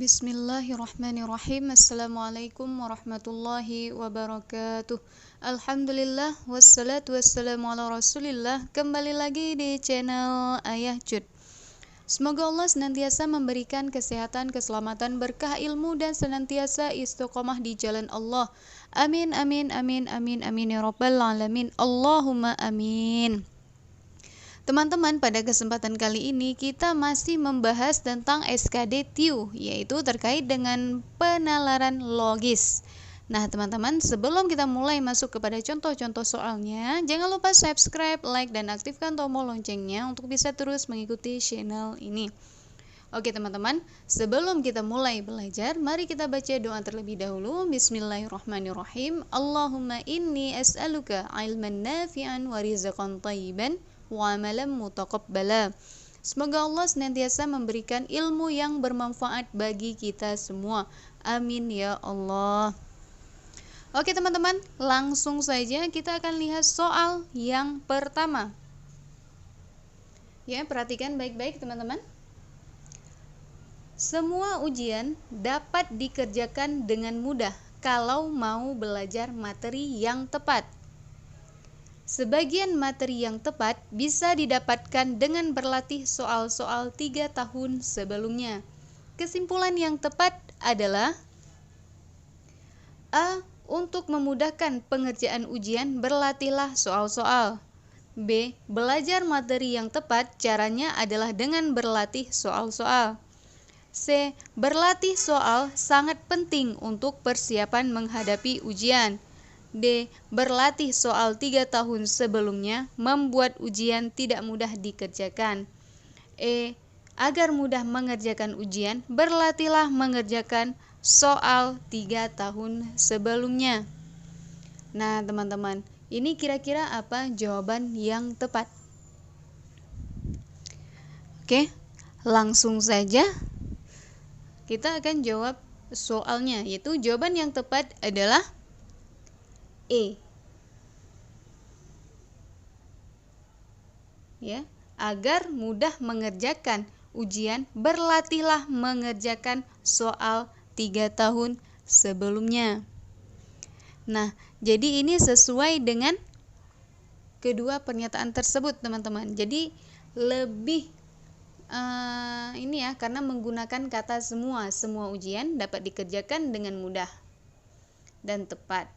Bismillahirrahmanirrahim. Assalamualaikum warahmatullahi wabarakatuh. Alhamdulillah wassalatu wassalamu ala rasulillah. Kembali lagi di channel Ayah Cut. Semoga Allah senantiasa memberikan kesehatan, keselamatan, berkah ilmu, dan senantiasa istiqomah di jalan Allah. Amin, amin, amin, amin, amin ya rabbal alamin. Allahumma amin. Teman-teman, pada kesempatan kali ini kita masih membahas tentang SKD TIU, yaitu terkait dengan penalaran logis. Nah teman-teman, sebelum kita mulai masuk kepada contoh-contoh soalnya, jangan lupa subscribe, like, dan aktifkan tombol loncengnya untuk bisa terus mengikuti channel ini. Oke teman-teman, sebelum kita mulai belajar, mari kita baca doa terlebih dahulu. Bismillahirrahmanirrahim. Allahumma inni as'aluka ilman nafi'an wa rizqan thayyiban wa amalan mutaqabbala. Semoga Allah senantiasa memberikan ilmu yang bermanfaat bagi kita semua. Amin ya Allah. Oke teman-teman, langsung saja kita akan lihat soal yang pertama. Ya, perhatikan baik-baik teman-teman. Semua ujian dapat dikerjakan dengan mudah kalau mau belajar materi yang tepat. Sebagian materi yang tepat bisa didapatkan dengan berlatih soal-soal 3 tahun sebelumnya. Kesimpulan yang tepat adalah A. Untuk memudahkan pengerjaan ujian, berlatihlah soal-soal. B. Belajar materi yang tepat, caranya adalah dengan berlatih soal-soal. C. Berlatih soal sangat penting untuk persiapan menghadapi ujian. D. Berlatih soal 3 tahun sebelumnya membuat ujian tidak mudah dikerjakan. E. Agar mudah mengerjakan ujian, berlatihlah mengerjakan soal 3 tahun sebelumnya. Nah teman-teman, ini kira-kira apa jawaban yang tepat? Oke, langsung saja kita akan jawab soalnya, yaitu jawaban yang tepat adalah E. Ya, agar mudah mengerjakan ujian, berlatihlah mengerjakan soal 3 tahun sebelumnya. Nah, jadi ini sesuai dengan kedua pernyataan tersebut, teman-teman. Jadi lebih ini ya, karena menggunakan kata semua ujian dapat dikerjakan dengan mudah dan tepat.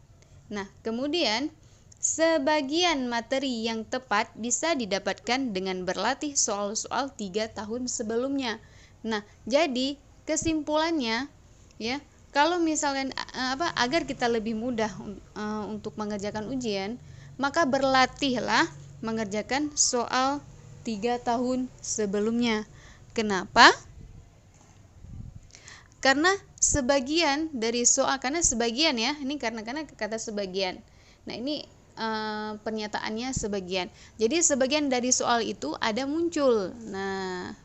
Nah, kemudian sebagian materi yang tepat bisa didapatkan dengan berlatih soal-soal 3 tahun sebelumnya. Nah, jadi kesimpulannya ya, kalau misalkan agar kita lebih mudah untuk mengerjakan ujian, maka berlatihlah mengerjakan soal 3 tahun sebelumnya. Kenapa? Karena sebagian dari soal, karena sebagian ya, ini karena kata sebagian. Nah ini pernyataannya sebagian. Jadi sebagian dari soal itu ada muncul. Nah,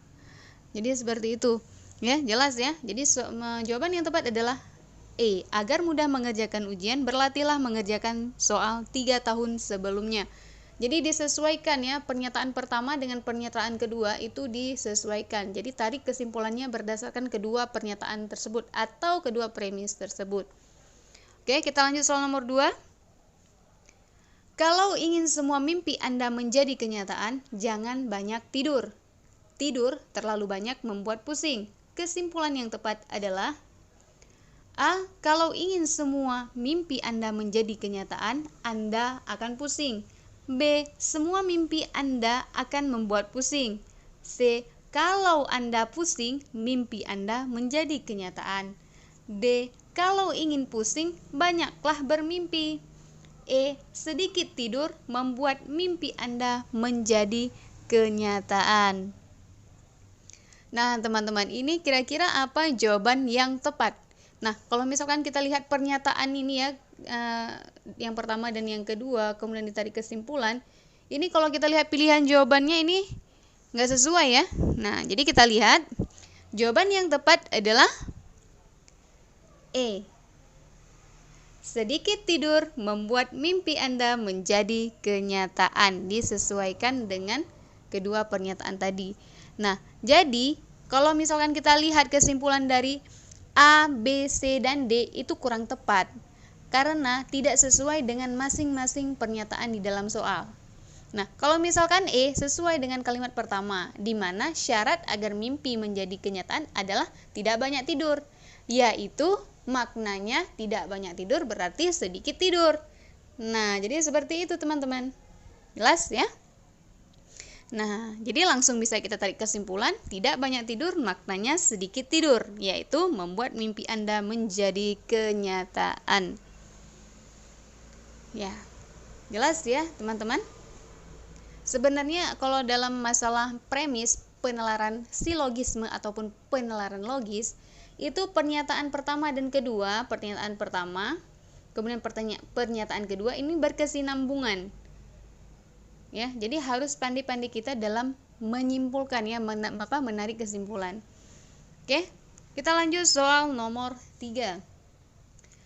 jadi seperti itu ya, jelas ya. Jadi jawaban yang tepat adalah E. Agar mudah mengerjakan ujian, berlatihlah mengerjakan soal 3 tahun sebelumnya. Jadi disesuaikan ya, pernyataan pertama dengan pernyataan kedua itu disesuaikan. Jadi tarik kesimpulannya berdasarkan kedua pernyataan tersebut atau kedua premis tersebut. Oke, kita lanjut soal nomor 2. Kalau ingin semua mimpi Anda menjadi kenyataan, jangan banyak tidur. Tidur terlalu banyak membuat pusing. Kesimpulan yang tepat adalah A. Kalau ingin semua mimpi Anda menjadi kenyataan, Anda akan pusing. B. Semua mimpi Anda akan membuat pusing. C. Kalau Anda pusing, mimpi Anda menjadi kenyataan. D. Kalau ingin pusing, banyaklah bermimpi. E. Sedikit tidur membuat mimpi Anda menjadi kenyataan. Nah teman-teman, ini kira-kira apa jawaban yang tepat? Nah kalau misalkan kita lihat pernyataan ini ya, yang pertama dan yang kedua, kemudian ditarik kesimpulan, ini kalau kita lihat pilihan jawabannya ini nggak sesuai ya. Nah jadi kita lihat jawaban yang tepat adalah E. Sedikit tidur membuat mimpi Anda menjadi kenyataan. Disesuaikan dengan kedua pernyataan tadi. Nah jadi kalau misalkan kita lihat kesimpulan dari A, B, C, dan D itu kurang tepat karena tidak sesuai dengan masing-masing pernyataan di dalam soal. Nah, kalau misalkan E sesuai dengan kalimat pertama, di mana syarat agar mimpi menjadi kenyataan adalah tidak banyak tidur, yaitu maknanya tidak banyak tidur berarti sedikit tidur. Nah, jadi seperti itu teman-teman. Jelas ya? Nah, jadi langsung bisa kita tarik kesimpulan, tidak banyak tidur maknanya sedikit tidur, yaitu membuat mimpi Anda menjadi kenyataan. Ya, jelas ya teman-teman? Sebenarnya kalau dalam masalah premis, penalaran silogisme ataupun penalaran logis, itu pernyataan pertama dan kedua, pernyataan pertama, kemudian pernyataan kedua ini berkesinambungan. Ya, jadi harus pandai-pandai kita dalam menyimpulkan ya, menarik kesimpulan. Oke, kita lanjut soal nomor 3.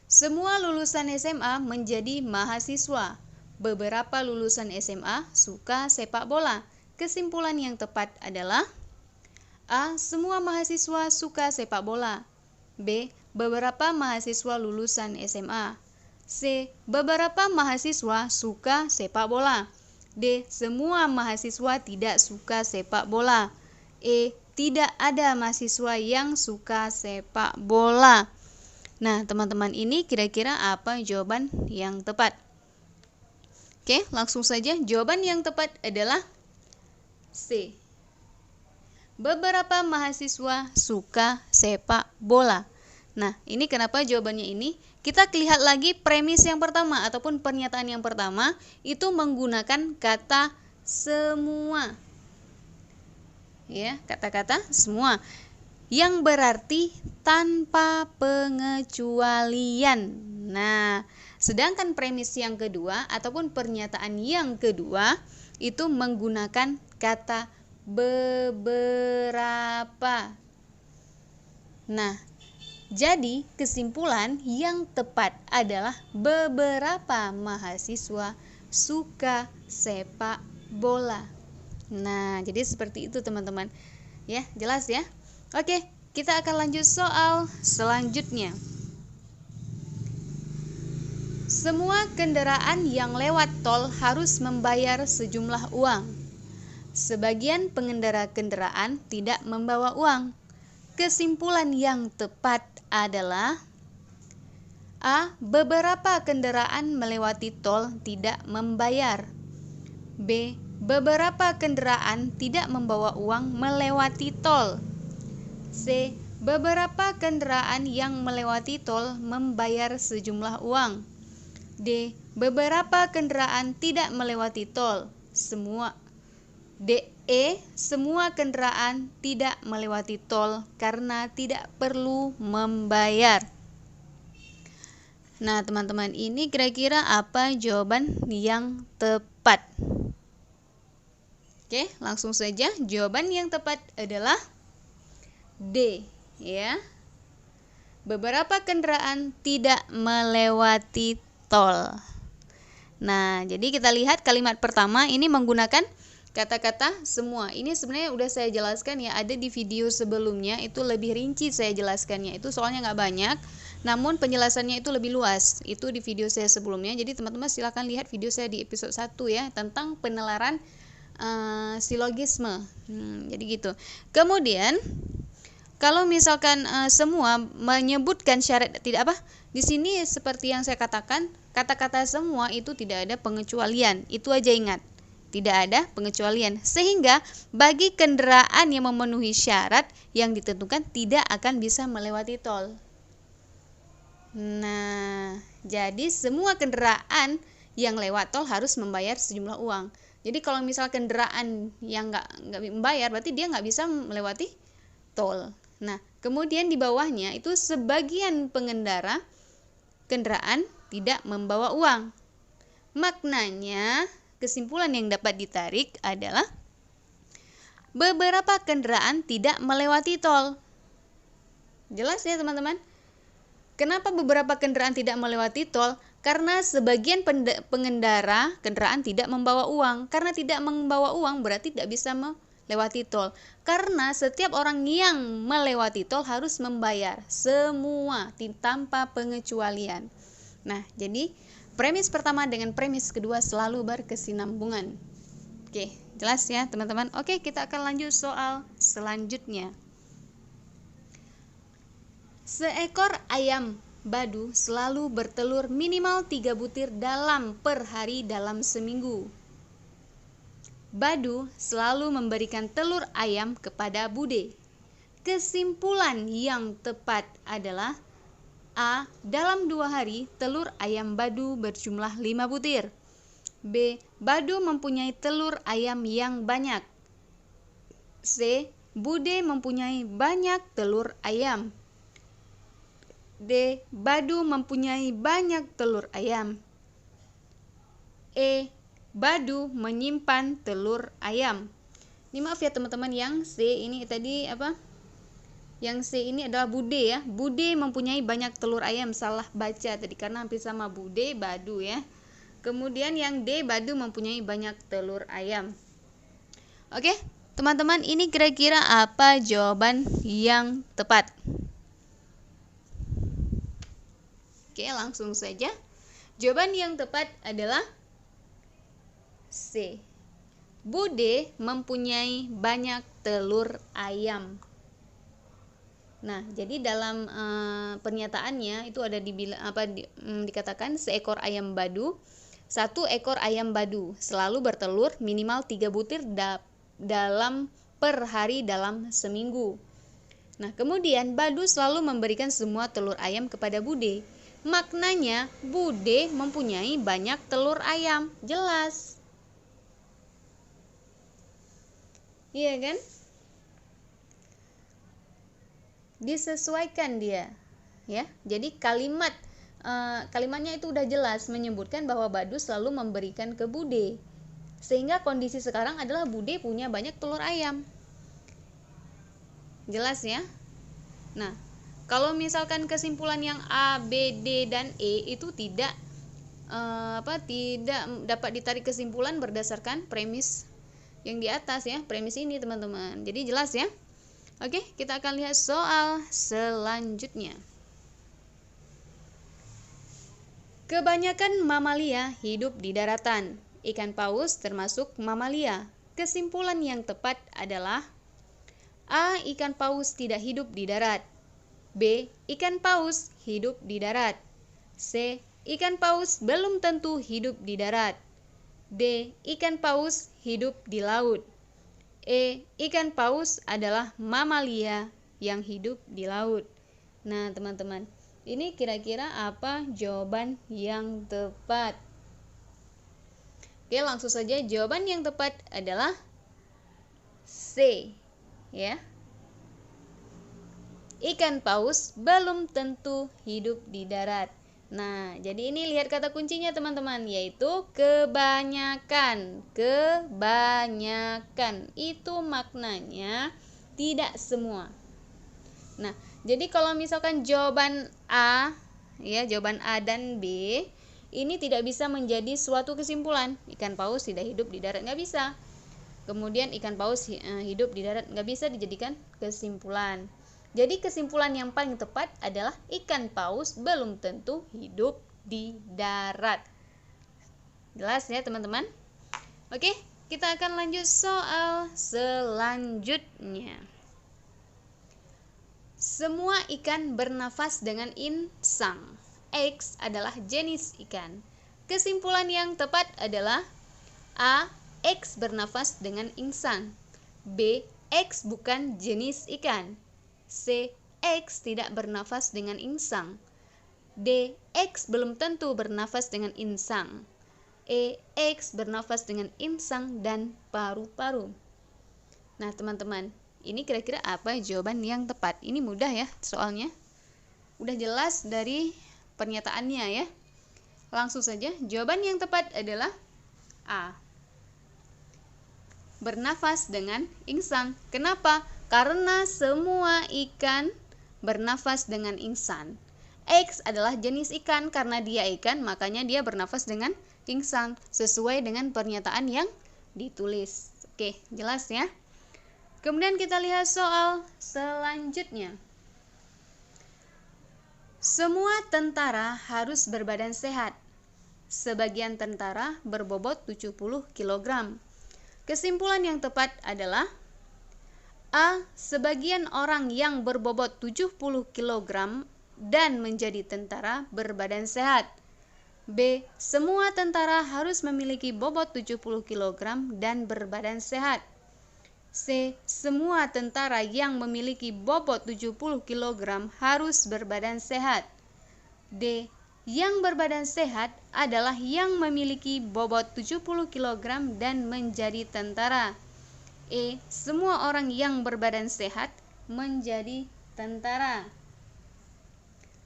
Semua lulusan SMA menjadi mahasiswa. Beberapa lulusan SMA suka sepak bola. Kesimpulan yang tepat adalah A. Semua mahasiswa suka sepak bola. B. Beberapa mahasiswa lulusan SMA. C. Beberapa mahasiswa suka sepak bola. D. Semua mahasiswa tidak suka sepak bola. E. Tidak ada mahasiswa yang suka sepak bola. Nah, teman-teman, ini kira-kira apa jawaban yang tepat? Oke, langsung saja. Jawaban yang tepat adalah C. Beberapa mahasiswa suka sepak bola. Nah, ini kenapa jawabannya ini? Kita lihat lagi premis yang pertama ataupun pernyataan yang pertama itu menggunakan kata semua. Ya, kata-kata semua yang berarti tanpa pengecualian. Nah, sedangkan premis yang kedua ataupun pernyataan yang kedua itu menggunakan kata beberapa. Nah, jadi kesimpulan yang tepat adalah beberapa mahasiswa suka sepak bola. Nah, jadi seperti itu teman-teman. Ya, jelas ya? Oke, kita akan lanjut soal selanjutnya. Semua kendaraan yang lewat tol harus membayar sejumlah uang. Sebagian pengendara kendaraan tidak membawa uang. Kesimpulan yang tepat adalah A. Beberapa kendaraan melewati tol tidak membayar. B. Beberapa kendaraan tidak membawa uang melewati tol. C. Beberapa kendaraan yang melewati tol membayar sejumlah uang. D. Beberapa kendaraan tidak melewati tol. Semua kendaraan tidak melewati tol karena tidak perlu membayar. Nah, teman-teman, ini kira-kira apa jawaban yang tepat? Oke, langsung saja. Jawaban yang tepat adalah D, ya. Beberapa kendaraan tidak melewati tol. Nah, jadi kita lihat kalimat pertama ini menggunakan kata-kata semua. Ini sebenarnya udah saya jelaskan ya, ada di video sebelumnya, itu lebih rinci saya jelaskannya. Itu soalnya nggak banyak, namun penjelasannya itu lebih luas. Itu di video saya sebelumnya. Jadi teman-teman silahkan lihat video saya di episode 1 ya, tentang penalaran silogisme. Jadi gitu. Kemudian kalau misalkan semua menyebutkan syarat tidak apa, di sini seperti yang saya katakan, kata-kata semua itu tidak ada pengecualian. Itu aja ingat, tidak ada pengecualian. Sehingga bagi kendaraan yang memenuhi syarat yang ditentukan tidak akan bisa melewati tol. Nah, jadi semua kendaraan yang lewat tol harus membayar sejumlah uang. Jadi kalau misal kendaraan yang nggak membayar, berarti dia nggak bisa melewati tol. Nah, kemudian di bawahnya itu sebagian pengendara kendaraan tidak membawa uang. Maknanya, kesimpulan yang dapat ditarik adalah beberapa kendaraan tidak melewati tol. Jelas ya teman-teman? Kenapa beberapa kendaraan tidak melewati tol? Karena sebagian pengendara kendaraan tidak membawa uang. Karena tidak membawa uang berarti tidak bisa lewati tol. Karena setiap orang yang melewati tol harus membayar semua tanpa pengecualian. Nah, jadi premis pertama dengan premis kedua selalu berkesinambungan. Oke, jelas ya teman-teman. Oke, kita akan lanjut soal selanjutnya. Seekor ayam badu selalu bertelur minimal 3 butir per hari dalam seminggu. Badu selalu memberikan telur ayam kepada bude. Kesimpulan yang tepat adalah A. Dalam 2 hari telur ayam badu berjumlah 5 butir. B. Badu mempunyai telur ayam yang banyak. C. Bude mempunyai banyak telur ayam. D. Badu mempunyai banyak telur ayam. E. Badu menyimpan telur ayam. Ini maaf ya teman-teman, yang C ini tadi apa? Yang C ini adalah bude ya. Bude mempunyai banyak telur ayam, salah baca tadi karena hampir sama bude, badu ya. Kemudian yang D, badu mempunyai banyak telur ayam. Oke, teman-teman, ini kira-kira apa jawaban yang tepat? Oke, langsung saja. Jawaban yang tepat adalah C. Bude mempunyai banyak telur ayam. Nah, jadi dalam pernyataannya itu ada dikatakan seekor ayam badu, 1 ekor ayam badu selalu bertelur minimal 3 butir per hari dalam seminggu. Nah, kemudian badu selalu memberikan semua telur ayam kepada bude. Maknanya bude mempunyai banyak telur ayam, jelas. Iya kan? Disesuaikan dia, ya. Jadi kalimatnya itu udah jelas menyebutkan bahwa badu selalu memberikan ke bude. Sehingga kondisi sekarang adalah bude punya banyak telur ayam. Jelas ya? Nah, kalau misalkan kesimpulan yang A, B, D, dan E itu tidak dapat ditarik kesimpulan berdasarkan premis yang di atas ya, premis ini teman-teman. Jadi jelas ya. Oke, kita akan lihat soal selanjutnya. Kebanyakan mamalia hidup di daratan. Ikan paus termasuk mamalia. Kesimpulan yang tepat adalah A. Ikan paus tidak hidup di darat. B. Ikan paus hidup di darat. C. Ikan paus belum tentu hidup di darat. D. Ikan paus hidup di laut. E. Ikan paus adalah mamalia yang hidup di laut. Nah, teman-teman, ini kira-kira apa jawaban yang tepat? Oke, langsung saja. Jawaban yang tepat adalah C, ya. Ikan paus belum tentu hidup di darat. Nah, jadi ini lihat kata kuncinya teman-teman, yaitu kebanyakan. Kebanyakan itu maknanya tidak semua. Nah, jadi kalau misalkan jawaban A, ya, jawaban A dan B ini tidak bisa menjadi suatu kesimpulan. Ikan paus tidak hidup di darat, nggak bisa. Kemudian ikan paus hidup di darat, nggak bisa dijadikan kesimpulan. Jadi kesimpulan yang paling tepat adalah ikan paus belum tentu hidup di darat. Jelas ya teman-teman? Oke, kita akan lanjut soal selanjutnya. Semua ikan bernafas dengan insang. X adalah jenis ikan. Kesimpulan yang tepat adalah A. X bernafas dengan insang. B. X bukan jenis ikan. C. X tidak bernafas dengan insang. D. X belum tentu bernafas dengan insang. E. X bernafas dengan insang dan paru-paru. Nah, teman-teman, ini kira-kira apa jawaban yang tepat? Ini mudah ya soalnya. Udah jelas dari pernyataannya ya. Langsung saja, jawaban yang tepat adalah A. Bernafas dengan insang. Kenapa? Karena semua ikan bernafas dengan insang. X adalah jenis ikan, karena dia ikan makanya dia bernafas dengan insang sesuai dengan pernyataan yang ditulis. Oke, jelas ya. Kemudian kita lihat soal selanjutnya. Semua tentara harus berbadan sehat. Sebagian tentara berbobot 70 kg. Kesimpulan yang tepat adalah A. Sebagian orang yang berbobot 70 kg dan menjadi tentara berbadan sehat. B. Semua tentara harus memiliki bobot 70 kg dan berbadan sehat. C. Semua tentara yang memiliki bobot 70 kg harus berbadan sehat. D. Yang berbadan sehat adalah yang memiliki bobot 70 kg dan menjadi tentara. E. Semua orang yang berbadan sehat menjadi tentara.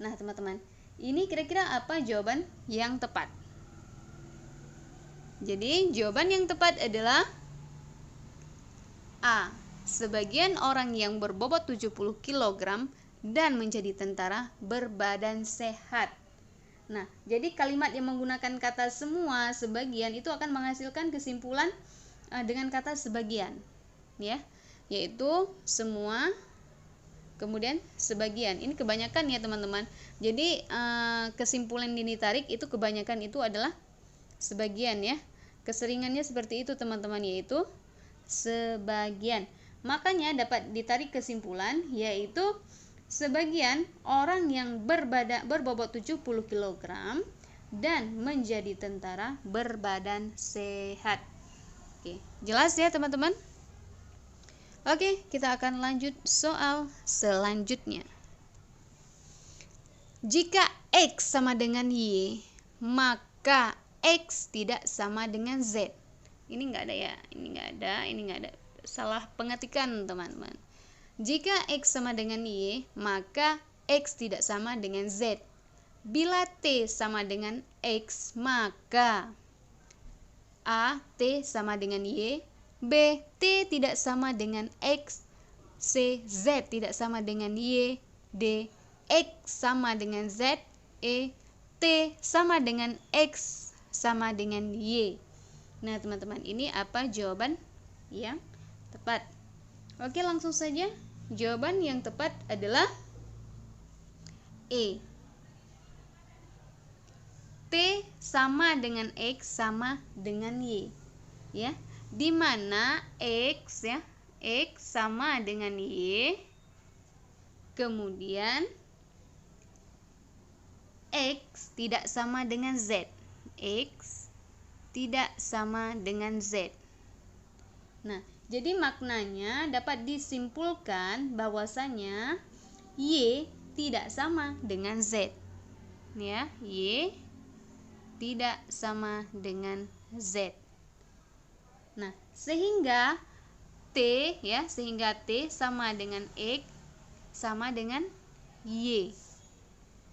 Nah, teman-teman, ini kira-kira apa jawaban yang tepat? Jadi, jawaban yang tepat adalah A. Sebagian orang yang berbobot 70 kg dan menjadi tentara berbadan sehat. Nah, jadi kalimat yang menggunakan kata semua, sebagian itu akan menghasilkan kesimpulan dengan kata sebagian, ya, yaitu semua kemudian sebagian. Ini kebanyakan ya, teman-teman. Jadi kesimpulan yang ditarik itu kebanyakan itu adalah sebagian, ya. Keseringannya seperti itu, teman-teman, yaitu sebagian. Makanya dapat ditarik kesimpulan yaitu sebagian orang yang berbobot 70 kg dan menjadi tentara berbadan sehat. Oke, jelas ya, teman-teman? Oke, kita akan lanjut soal selanjutnya. Jika X sama dengan Y, maka X tidak sama dengan Z. Ini enggak ada ya, ini enggak ada. Salah pengetikan, teman-teman. Jika X sama dengan Y, maka X tidak sama dengan Z. Bila T sama dengan X, maka A. T sama dengan Y, B. T tidak sama dengan X, C. Z tidak sama dengan Y, D. X sama dengan Z, E. T sama dengan X sama dengan Y. Nah, teman-teman, ini apa jawaban yang tepat? Oke, langsung saja. Jawaban yang tepat adalah E. T sama dengan X sama dengan Y, ya. Di mana X, ya, X sama dengan Y, kemudian X tidak sama dengan Z. X tidak sama dengan Z. Nah, jadi maknanya dapat disimpulkan bahwasanya Y tidak sama dengan Z. Ya, Y tidak sama dengan Z. Nah, sehingga T sama dengan X sama dengan Y.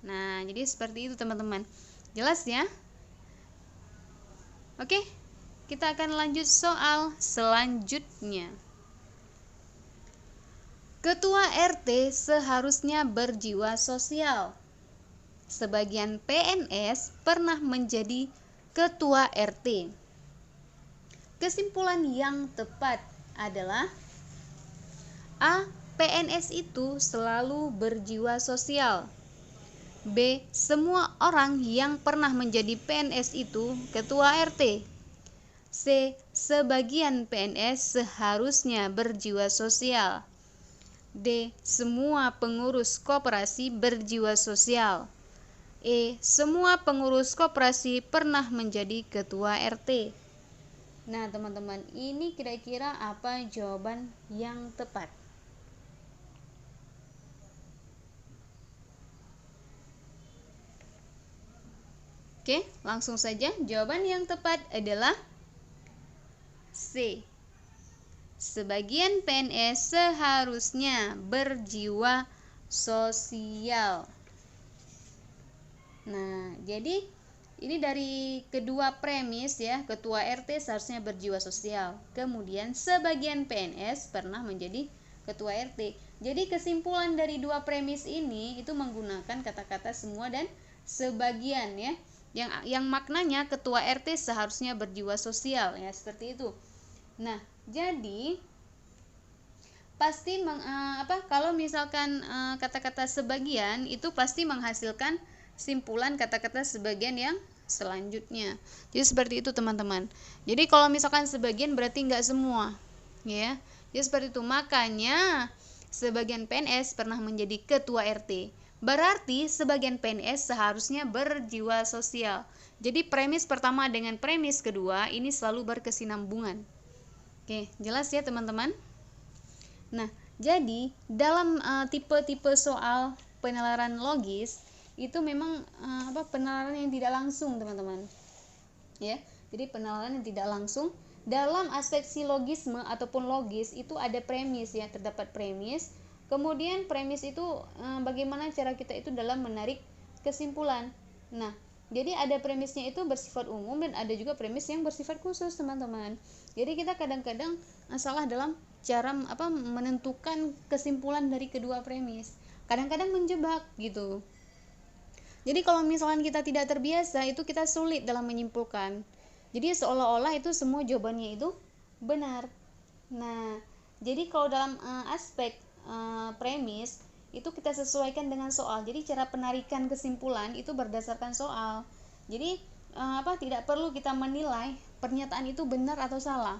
Nah, jadi seperti itu, teman-teman. Jelas ya? Oke, kita akan lanjut soal selanjutnya. Ketua RT seharusnya berjiwa sosial. Sebagian PNS pernah menjadi ketua RT. Kesimpulan yang tepat adalah A. PNS itu selalu berjiwa sosial. B. Semua orang yang pernah menjadi PNS itu ketua RT. C. Sebagian PNS seharusnya berjiwa sosial. D. Semua pengurus koperasi berjiwa sosial. E. Semua pengurus koperasi pernah menjadi ketua RT. Nah, teman-teman, ini kira-kira apa jawaban yang tepat? Oke, langsung saja. Jawaban yang tepat adalah C. Sebagian PNS seharusnya berjiwa sosial. Nah, jadi ini dari kedua premis ya, ketua RT seharusnya berjiwa sosial. Kemudian sebagian PNS pernah menjadi ketua RT. Jadi kesimpulan dari dua premis ini itu menggunakan kata-kata semua dan sebagian ya. Yang maknanya ketua RT seharusnya berjiwa sosial ya, seperti itu. Nah, jadi pasti kalau misalkan kata-kata sebagian itu pasti menghasilkan simpulan kata-kata sebagian yang selanjutnya. Jadi seperti itu teman-teman. Jadi kalau misalkan sebagian berarti nggak semua, ya. Jadi seperti itu. Makanya sebagian PNS pernah menjadi ketua RT. Berarti sebagian PNS seharusnya berjiwa sosial. Jadi premis pertama dengan premis kedua ini selalu berkesinambungan. Oke, jelas ya teman-teman? Nah, jadi dalam tipe-tipe soal penalaran logis itu memang penalaran yang tidak langsung, teman-teman. Ya. Jadi penalaran yang tidak langsung dalam aspek silogisme ataupun logis itu ada premis ya, terdapat premis. Kemudian premis itu bagaimana cara kita itu dalam menarik kesimpulan. Nah, jadi ada premisnya itu bersifat umum dan ada juga premis yang bersifat khusus, teman-teman. Jadi kita kadang-kadang salah dalam cara menentukan kesimpulan dari kedua premis. Kadang-kadang menjebak gitu. Jadi kalau misalkan kita tidak terbiasa itu kita sulit dalam menyimpulkan. Jadi seolah-olah itu semua jawabannya itu benar. Nah, jadi kalau dalam aspek premis itu kita sesuaikan dengan soal. Jadi cara penarikan kesimpulan itu berdasarkan soal. Jadi tidak perlu kita menilai pernyataan itu benar atau salah,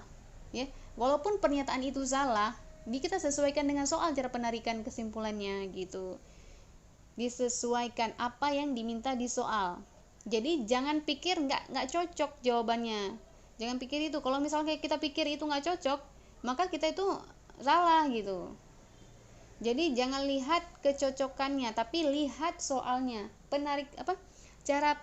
ya. Walaupun pernyataan itu salah, kita sesuaikan dengan soal cara penarikan kesimpulannya gitu. Disesuaikan apa yang diminta di soal. Jadi jangan pikir nggak cocok jawabannya. Jangan pikir itu. Kalau misalnya kita pikir itu nggak cocok, maka kita itu salah gitu. Jadi jangan lihat kecocokannya, tapi lihat soalnya. Cara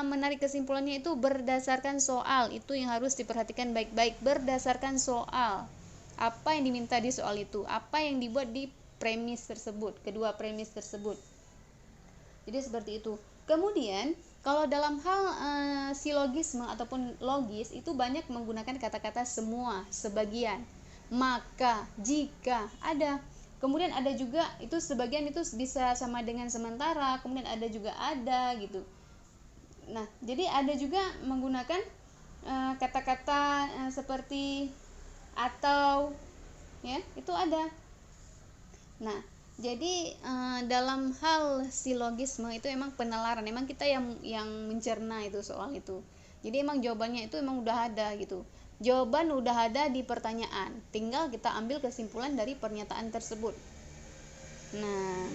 menarik kesimpulannya itu berdasarkan soal. Itu yang harus diperhatikan baik-baik, berdasarkan soal. Apa yang diminta di soal itu, apa yang dibuat di premis tersebut, kedua premis tersebut. Jadi seperti itu. Kemudian kalau dalam hal silogisme ataupun logis itu banyak menggunakan kata-kata semua, sebagian, maka, jika, ada. Kemudian ada juga itu sebagian itu bisa sama dengan sementara, kemudian ada juga ada gitu. Nah, jadi ada juga menggunakan kata-kata seperti atau, ya, itu ada. Nah, jadi dalam hal silogisme itu emang penalaran, emang kita yang mencerna itu soal itu. Jadi emang jawabannya itu emang udah ada gitu. Jawaban udah ada di pertanyaan, tinggal kita ambil kesimpulan dari pernyataan tersebut. Nah,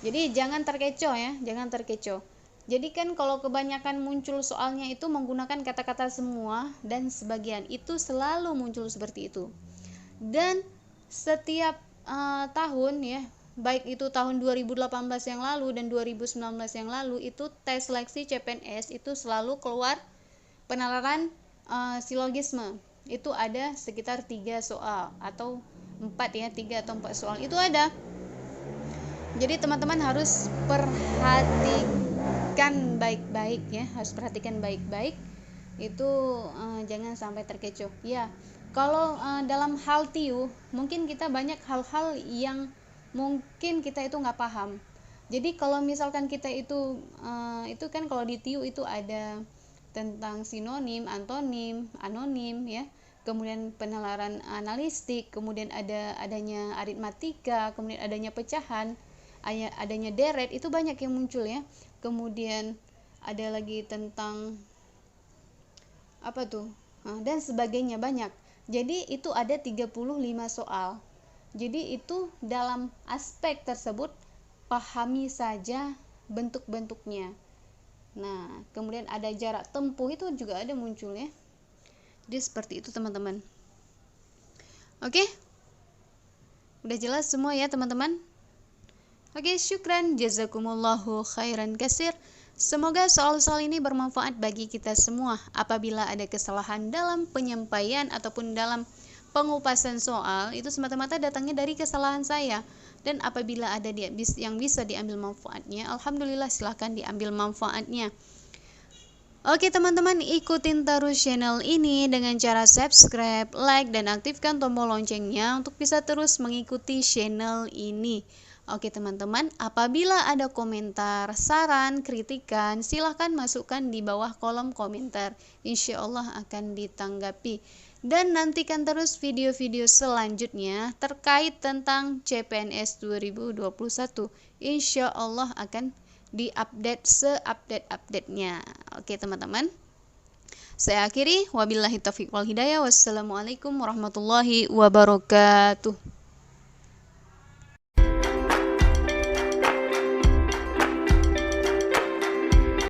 jadi jangan terkecoh ya, jangan terkecoh. Jadi kan kalau kebanyakan muncul soalnya itu menggunakan kata-kata semua dan sebagian, itu selalu muncul seperti itu. Dan setiap tahun ya, baik itu tahun 2018 yang lalu dan 2019 yang lalu, itu tes seleksi CPNS itu selalu keluar penalaran silogisme. Itu ada sekitar 3 soal atau 4 ya, 3 atau 4 soal itu ada. Jadi teman-teman harus perhatikan baik-baik ya, harus perhatikan baik-baik. Itu jangan sampai terkecoh. Ya, kalau dalam hal TIU mungkin kita banyak hal-hal yang mungkin kita itu nggak paham. Jadi kalau misalkan kita itu kan kalau di TIU itu ada tentang sinonim, antonim, anonim ya. Kemudian penalaran analistik, kemudian adanya aritmatika, kemudian adanya pecahan, adanya deret, itu banyak yang muncul ya. Kemudian ada lagi tentang dan sebagainya, banyak. Jadi itu ada 35 soal. Jadi itu dalam aspek tersebut pahami saja bentuk-bentuknya. Nah, kemudian ada jarak tempuh, itu juga ada muncul ya. Jadi seperti itu teman-teman. Oke? Udah jelas semua ya teman-teman? Oke, syukran, jazakumullahu khairan katsir. Semoga soal-soal ini bermanfaat bagi kita semua. Apabila ada kesalahan dalam penyampaian ataupun dalam pengupasan soal, itu semata-mata datangnya dari kesalahan saya. Dan apabila ada yang bisa diambil manfaatnya, alhamdulillah, silahkan diambil manfaatnya. Oke teman-teman, ikutin terus channel ini dengan cara subscribe, like, dan aktifkan tombol loncengnya untuk bisa terus mengikuti channel ini. Oke teman-teman, apabila ada komentar, saran, kritikan, silahkan masukkan di bawah kolom komentar. Insya Allah akan ditanggapi. Dan nantikan terus video-video selanjutnya terkait tentang CPNS 2021. Insya Allah akan diupdate seupdate-update-nya. Oke teman-teman, saya akhiri, wabillahi taufiq wal hidayah. Wassalamualaikum warahmatullahi wabarakatuh.